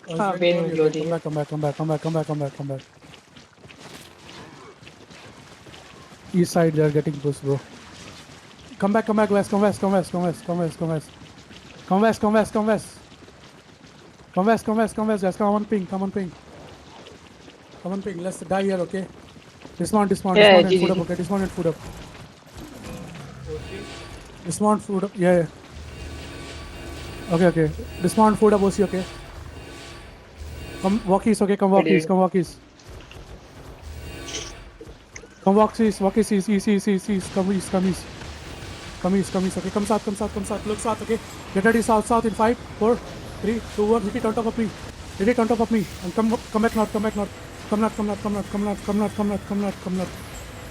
Pain and Glory. Come back. East side, they are getting pushed, bro. Come back, west. Come west. Come west. Guys, come on ping. Let's die here, okay? Dismount and food up, okay? Dismount and food up. Dismount food up, yeah. Okay. Dismount food up, OC, okay? Come walk east, okay? Come walk east. Come walk east, east. Come east, okay? Come south. Look south, okay? Get ready, south in 5, 4, 3, 2, 1. Hit it on top of me. And come back north. Come north.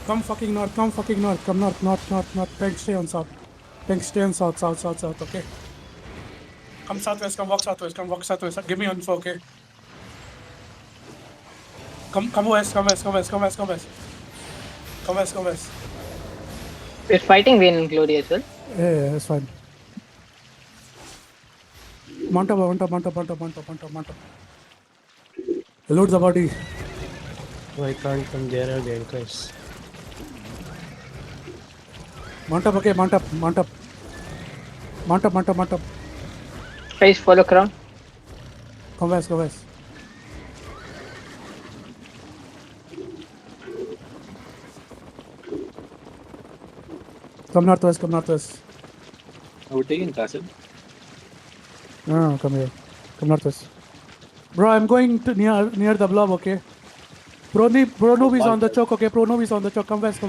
Come fucking north. Come north. Tank, stay on south. South, okay? Come southwest, come walk southwest. Give me info, okay? Come west. We're fighting Pain and Glory as well. Yeah, that's fine. Mount up. Load the body. I can't come there again, guys. Mount up, okay? Mount up. Guys, follow crown. Come west. Come northwest. We're taking castle. No, come here. Come northwest. Bro, I'm going to near the blob, okay? Pro noob is on the choke, okay? Come west.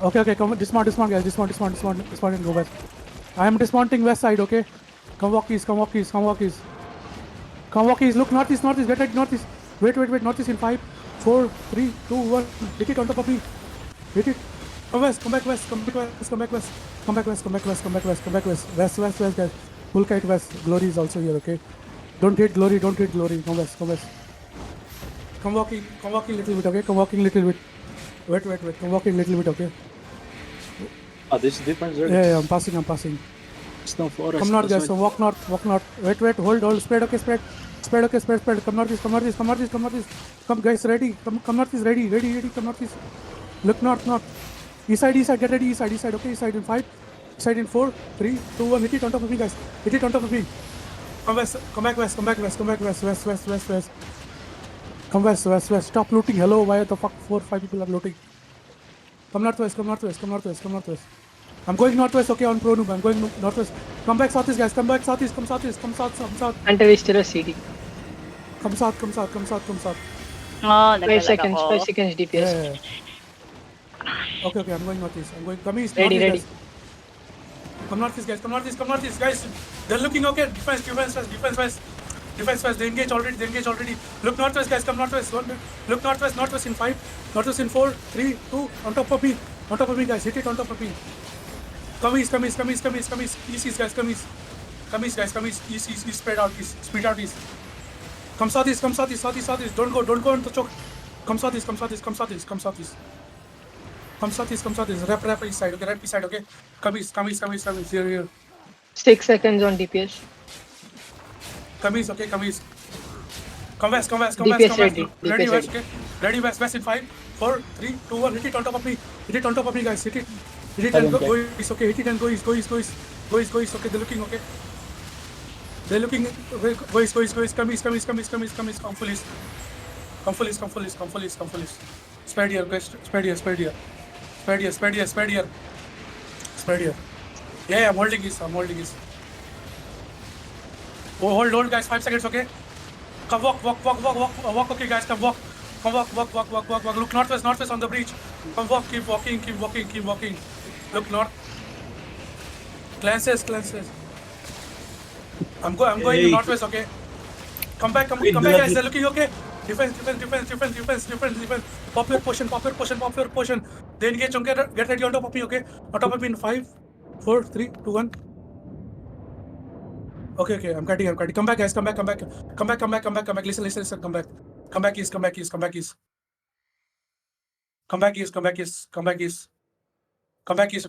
Okay. Come dismount, guys. Dismount and go west. I am dismounting west side, okay? Come walk east. Look northeast. Get ready, northeast. Wait. Northeast in 5, 4, 3, 2, 1. Hit it on top of me. Hit it. Come west. Come back west. West, guys. Full kite west. Glory is also here, okay? Don't hit glory. Come west. Come walking little bit, okay? Wait. Come walking little bit, okay? Oh, this is different. Yeah, I'm passing. It's no forest. Come north, guys. So walk north. Wait. Hold. Spread, okay? Spread. Come northeast. Come, guys, ready. Come northeast, ready. Come northeast. Look north. East side. Get ready. East side, okay? East side in 5. East side in 4, 3, 2, 1. Hit it on top of me, guys. Come west. Come back west. West. Come west. Stop looting. Hello, why the fuck 4, 5 people are looting? Come northwest. I'm going northwest, okay, on Pro Noob. I'm going northwest. Come back southeast, guys. Come south. Until we still a CD. Come south. 5 seconds DPS. Yeah. Okay, I'm going northeast. Come east. Ready. Guys. Come northeast, guys. They're looking, okay. Defense west. They engage already. Look northwest, guys. Come northwest. Look northwest in 5. Northwest in 4, 3, 2. On top of me, guys. Hit it on top of me. Come east. East, guys. Come east. East. Spread out east. Come southeast. Don't go on the choke. Come southeast. Rep east side, okay? Come east. Here. 6 seconds on DPS. Come east. Come west. DPS ready. Ready west, okay? Ready west in 5, 4, 3, 2, 1. Hit it on top of me, guys. Hit it and go east, okay? Hit it and go east. Go east, okay? They're looking, okay? Go east. Come east. Come full east. Spread here, guys. Spread here. Yeah, I'm holding east. Oh, hold, guys. 5 seconds, okay? Come walk, okay, guys. Come walk. Look northwest on the breach. Come walk, keep walking. Look north. Glances. I'm going northwest, okay? Come back, guys. They're looking, okay? Defense. Pop your potion. They engage, okay? Get ready on top of me, okay? On top of me in 5, 4, 3, 2, 1. Okay. I'm cutting. Come back, guys. Come back. Listen. Come back. Come back east. Come back east.